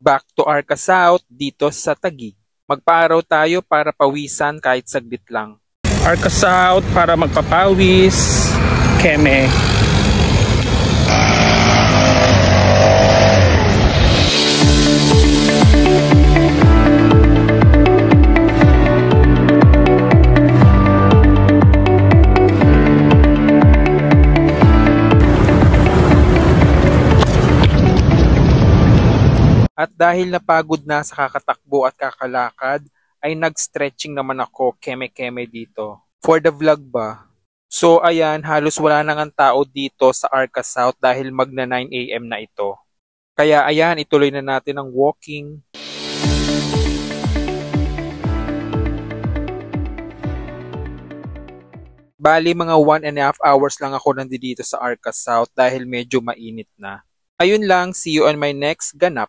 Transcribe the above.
Back to Arca South dito sa Taguig. Magpa-araw tayo para pawisan kahit saglit lang. Arca South para magpapawis. Keme. At dahil napagod na sa kakatakbo at kakalakad, ay nag-stretching naman ako keme-keme dito. For the vlog ba? So ayan, halos wala nang ang tao dito sa Arca South dahil magna 9 AM na ito. Kaya ayan, ituloy na natin ang walking. Bali mga 1.5 hours lang ako nandito sa Arca South dahil medyo mainit na. Ayun lang, see you on my next ganap.